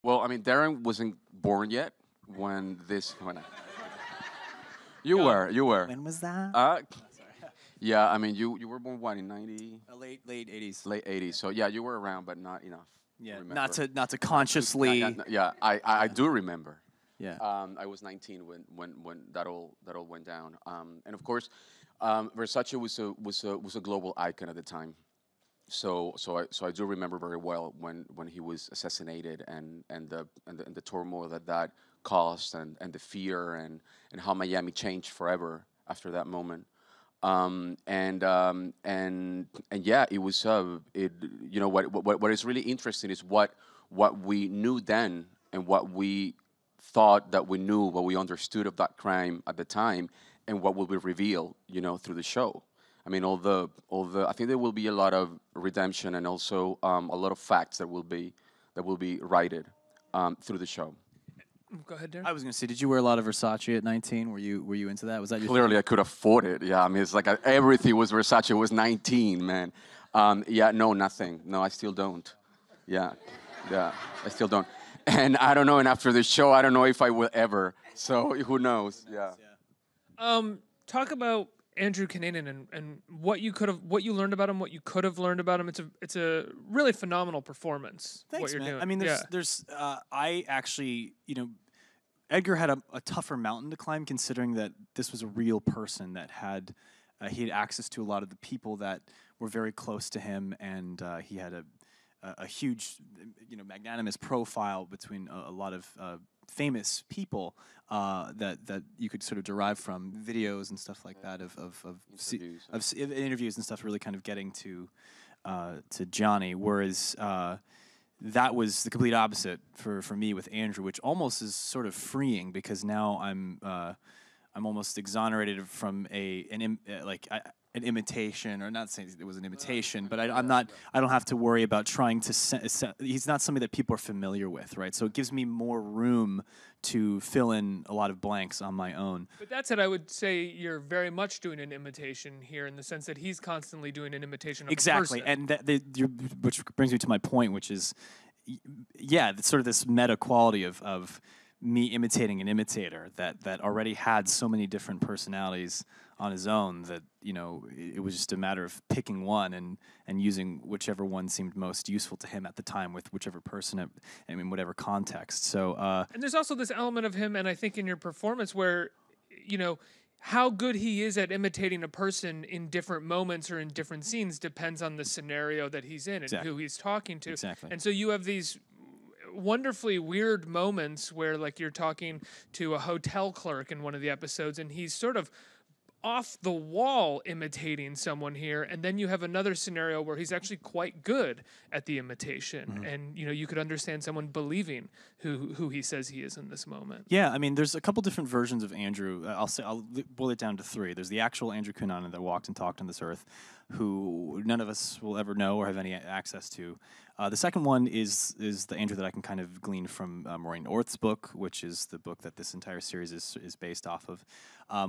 Well, I mean, Darren wasn't born yet when this. You were, you were. When was that? Yeah, I mean, you were born what in 90? Late 80s. Late 80s. So yeah, you were around, but not enough. Yeah, to not remember. to consciously. Yeah, I do remember. Yeah. I was 19 when that all went down. And of course, Versace was a global icon at the time. So I do remember very well when he was assassinated and the turmoil that caused and the fear and how Miami changed forever after that moment. And yeah, it was you know what is really interesting is what we knew then and what we thought that we knew, what we understood of that crime at the time, and what will be revealed, you know, through the show. I mean, I think there will be a lot of redemption and also a lot of facts that will be righted through the show. Go ahead, Darren. I was going to say, did you wear a lot of Versace at 19? Were you into that? Was that your Clearly, I could afford it. Yeah, I mean, it's like everything was Versace. I was 19, man. Yeah, no, nothing. No, I still don't. Yeah, I still don't. And I don't know. And after the show, I don't know if I will ever. So who knows? Yeah. Talk about Andrew Cunanan and what you learned about him, what you could have learned about him. It's a really phenomenal performance. Thanks, what you're man. doing. I mean, I actually, Edgar had a tougher mountain to climb, considering that this was a real person that he had access to a lot of the people that were very close to him, and he had a huge, magnanimous profile between a lot of famous people that you could sort of derive from videos and stuff like that of interviews and stuff, really kind of getting to Gianni, whereas that was the complete opposite for me with Andrew, which almost is sort of freeing, because now I'm almost exonerated from an imitation, or not saying it was an imitation, but I don't have to worry about trying to, he's not somebody that people are familiar with, right? So it gives me more room to fill in a lot of blanks on my own. But that said, I would say you're very much doing an imitation here, in the sense that he's constantly doing an imitation of exactly, a person. and which brings me to my point, which is, yeah, sort of this meta quality of me imitating an imitator that already had so many different personalities on his own, that it was just a matter of picking one and using whichever one seemed most useful to him at the time, with whichever person and in whatever context. So and there's also this element of him, and I think in your performance, where how good he is at imitating a person in different moments or in different scenes depends on the scenario that he's in and who he's talking to. Exactly. And so you have these wonderfully weird moments where, like, you're talking to a hotel clerk in one of the episodes, and he's sort of off the wall imitating someone here, and then you have another scenario where he's actually quite good at the imitation, and you could understand someone believing who he says he is in this moment. Yeah, I mean, there's a couple different versions of Andrew. I'll boil it down to three. There's the actual Andrew Cunanan that walked and talked on this earth, who none of us will ever know or have any access to. The second one is the Andrew that I can kind of glean from Maureen Orth's book, which is the book that this entire series is based off of,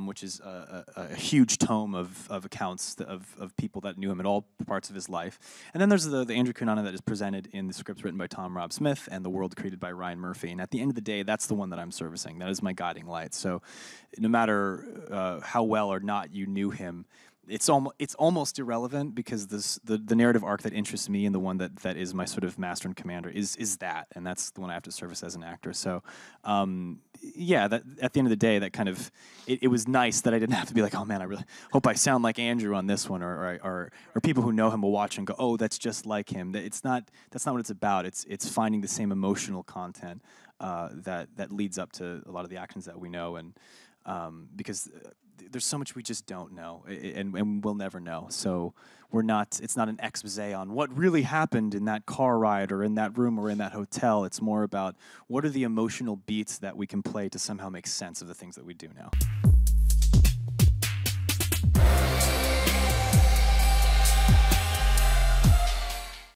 which is a huge tome of accounts of people that knew him at all parts of his life. And then there's the Andrew Cunanan that is presented in the scripts written by Tom Rob Smith and the world created by Ryan Murphy. And at the end of the day, that's the one that I'm servicing. That is my guiding light. So no matter how well or not you knew him, it's almost irrelevant, because the narrative arc that interests me, and the one that is my sort of master and commander, is that, and that's the one I have to service as an actor. So yeah, that at the end of the day, that kind of it was nice that I didn't have to be like, oh man, I really hope I sound like Andrew on this one, or people who know him will watch and go, oh, that's just like him. That's not what it's about. It's finding the same emotional content that leads up to a lot of the actions that we know, and because there's so much we just don't know, and we'll never know. So it's not an expose on what really happened in that car ride or in that room or in that hotel. It's more about what are the emotional beats that we can play to somehow make sense of the things that we do now.